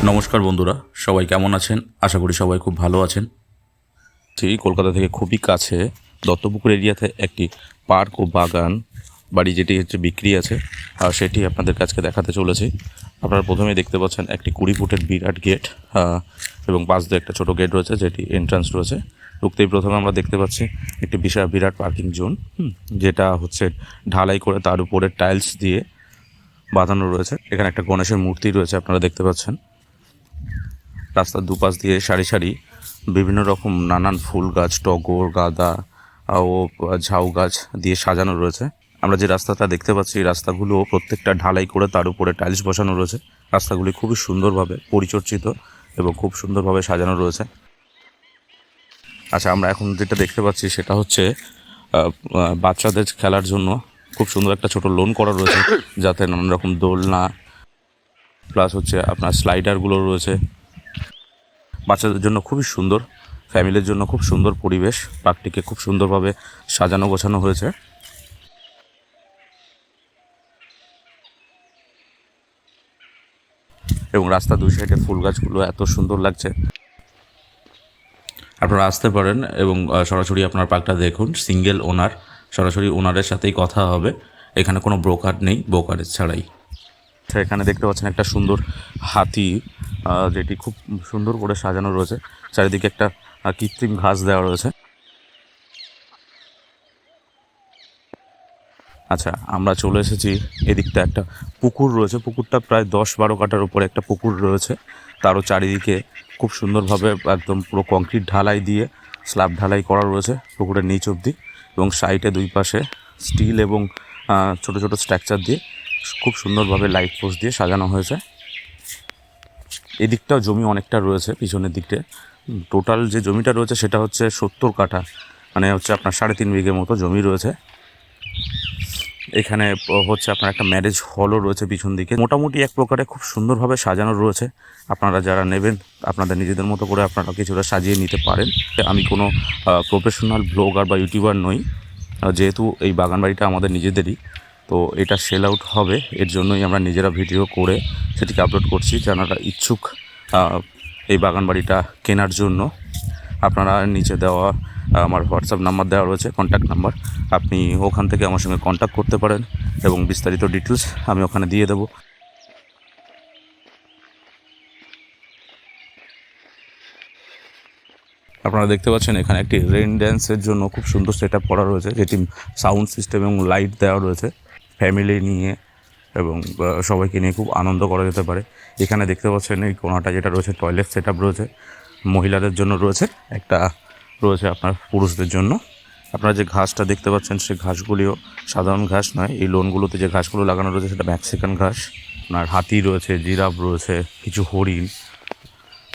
নমস্কার বন্ধুরা, সবাই কেমন আছেন? আশা করি সবাই খুব ভালো আছেন। ঠিক কলকাতা থেকে খুবই কাছে দত্তপুকুর এরিয়াতে একটি পার্ক ও বাগান বাড়ি যেটি হচ্ছে বিক্রি আছে, আর সেটি আপনাদের কাছে দেখাতে চলেছি। আপনারা প্রথমে দেখতে পাচ্ছেন একটি 20 ফুটের বিরাট গেট, এবং পাশ দিয়ে একটা ছোটো গেট রয়েছে যেটি এন্ট্রান্স রয়েছে। ঢুকতেই প্রথমে আমরা দেখতে পাচ্ছি একটি বিরাট পার্কিং জোন, যেটা হচ্ছে ঢালাই করে তার উপরে টাইলস দিয়ে বাঁধানো রয়েছে। এখানে একটা গণেশের মূর্তি রয়েছে, আপনারা দেখতে পাচ্ছেন। রাস্তার দুপাশ দিয়ে সারি সারি বিভিন্ন রকম নানান ফুল গাছ, টগর, গাঁদা ও ঝাউ গাছ দিয়ে সাজানো রয়েছে। আমরা যে রাস্তাটা দেখতে পাচ্ছি, রাস্তাগুলো প্রত্যেকটা ঢালাই করে তার উপরে টাইলস বসানো রয়েছে। রাস্তাগুলি খুবই সুন্দরভাবে পরিচর্চিত এবং খুব সুন্দরভাবে সাজানো রয়েছে। আচ্ছা, আমরা এখন যেটা দেখতে পাচ্ছি সেটা হচ্ছে বাচ্চাদের খেলার জন্য খুব সুন্দর একটা ছোট লোন করা রয়েছে, যাতে নানান রকম দোলনা প্লাস হচ্ছে আপনার স্লাইডারগুলো রয়েছে। বাচ্চাদের জন্য খুবই সুন্দর, ফ্যামিলির জন্য খুব সুন্দর পরিবেশ। পার্কটিকে খুব সুন্দরভাবে সাজানো গোছানো হয়েছে। এবং রাস্তার দুই সাইডে ফুল গাছগুলো এত সুন্দর লাগছে। আপনারা আসতে পারেন এবং সরাসরি আপনার পার্কটা দেখুন। সিঙ্গেল ওনার, সরাসরি ওনারের সাথেই কথা হবে। এখানে কোনো ব্রোকার নেই, ব্রোকারেজ ছাড়াই। এখানে দেখতে পাচ্ছেন একটা সুন্দর হাতি, যেটি খুব সুন্দর করে সাজানো রয়েছে। চারিদিকে একটা কৃত্রিম ঘাস দেওয়া রয়েছে। আচ্ছা, আমরা চলে এসেছি এদিকটা। একটা পুকুর রয়েছে, পুকুরটা প্রায় 10-12 কাঠার উপরে একটা পুকুর রয়েছে। তারও চারিদিকে খুব সুন্দরভাবে একদম পুরো কংক্রিট ঢালাই দিয়ে স্ল্যাব ঢালাই করা রয়েছে পুকুরের নিচ অবধি, এবং সাইডে দুই পাশে স্টিল এবং ছোট ছোট স্ট্রাকচার দিয়ে খুব সুন্দরভাবে লাইট পোস্ট দিয়ে সাজানো হয়েছে। এদিকটাও জমি অনেকটা রয়েছে, পিছনের দিকটা টোটাল যে জমিটা রয়েছে সেটা হচ্ছে 70 কাঠা, মানে হচ্ছে আপনার 3.5 বিঘে মতো জমি রয়েছে। এখানে হচ্ছে আপনার একটা ম্যারেজ হলও রয়েছে পিছন দিকে। মোটামুটি এক প্রকারে খুব সুন্দরভাবে সাজানো রয়েছে। আপনারা যারা নেবেন আপনাদের নিজেদের মতো করে আপনারা কিছুটা সাজিয়ে নিতে পারেন। আমি কোনো প্রফেশনাল ব্লগার বা ইউটিউবার নই, যেহেতু এই বাগান বাড়িটা আমাদের নিজেদেরই, তো এটা সেল আউট হবে, এর জন্যই আমরা নিজেরা ভিডিও করে সেটিকে আপলোড করছি। যারা ইচ্ছুক এই বাগান বাড়িটা কেনার জন্য, আপনারা নিচে দেওয়া আমার হোয়াটসঅ্যাপ নাম্বার দেওয়া রয়েছে, কন্ট্যাক্ট নাম্বার, আপনি ওখান থেকে আমার সঙ্গে কন্ট্যাক্ট করতে পারেন এবং বিস্তারিত ডিটেলস আমি ওখানে দিয়ে দেবো। আপনারা দেখতে পাচ্ছেন এখানে একটি রেইন ড্যান্সের জন্য খুব সুন্দর সেট আপ করা রয়েছে, যেটি সাউন্ড সিস্টেম এবং লাইট দেওয়া রয়েছে। ফ্যামিলি নিয়ে এবং সবাইকে নিয়ে খুব আনন্দ করা যেতে পারে। এখানে দেখতে পাচ্ছেন এই কোণাটা যেটা রয়েছে টয়লেট সেট আপ রয়েছে, মহিলাদের জন্য রয়েছে, একটা রয়েছে আপনার পুরুষদের জন্য। আপনারা যে ঘাসটা দেখতে পাচ্ছেন সেই ঘাসগুলিও সাধারণ ঘাস নয়। এই লোনগুলোতে যে ঘাসগুলো লাগানো রয়েছে সেটা মেক্সিকান ঘাস। আপনার হাতি রয়েছে, জিরাফ রয়েছে, কিছু হরিণ,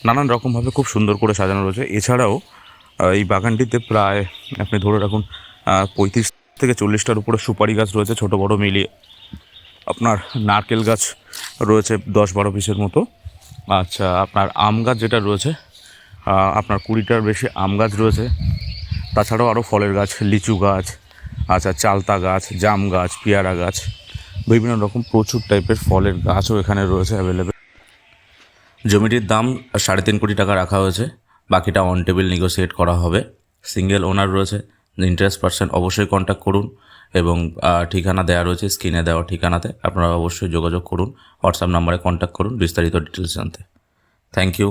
নানান রকমভাবে খুব সুন্দর করে সাজানো রয়েছে। এছাড়াও এই বাগানটিতে প্রায় আপনি ধরে রাখুন 35 থেকে 40টার উপরে সুপারি গাছ রয়েছে, ছোটো বড়ো মিলিয়ে। আপনার নারকেল গাছ রয়েছে 10-12 পিসের মতো। আচ্ছা, আপনার আম গাছ যেটা রয়েছে আপনার 20টার বেশি আম গাছ রয়েছে। তাছাড়াও আরও ফলের গাছ, লিচু গাছ, আচ্ছা চালতা গাছ, জাম গাছ, পেয়ারা গাছ, বিভিন্ন রকম প্রচুর টাইপের ফলের গাছও এখানে রয়েছে অ্যাভেলেবেল। জমিটির দাম 3.5 কোটি টাকা রাখা হয়েছে, বাকিটা অন টেবিল নেগোসিয়েট করা হবে। সিঙ্গেল ওনার রয়েছে, ইন্টারেস্ট পার্সন অবশ্যই কন্ট্যাক্ট করুন, এবং ঠিকানা দেওয়া রয়েছে স্ক্রিনে দেওয়া ঠিকানাতে। আপনারা অবশ্যই যোগাযোগ করুন, হোয়াটসঅ্যাপ নাম্বারে কন্ট্যাক্ট করুন বিস্তারিত ডিটেলস জানতে। Thank you.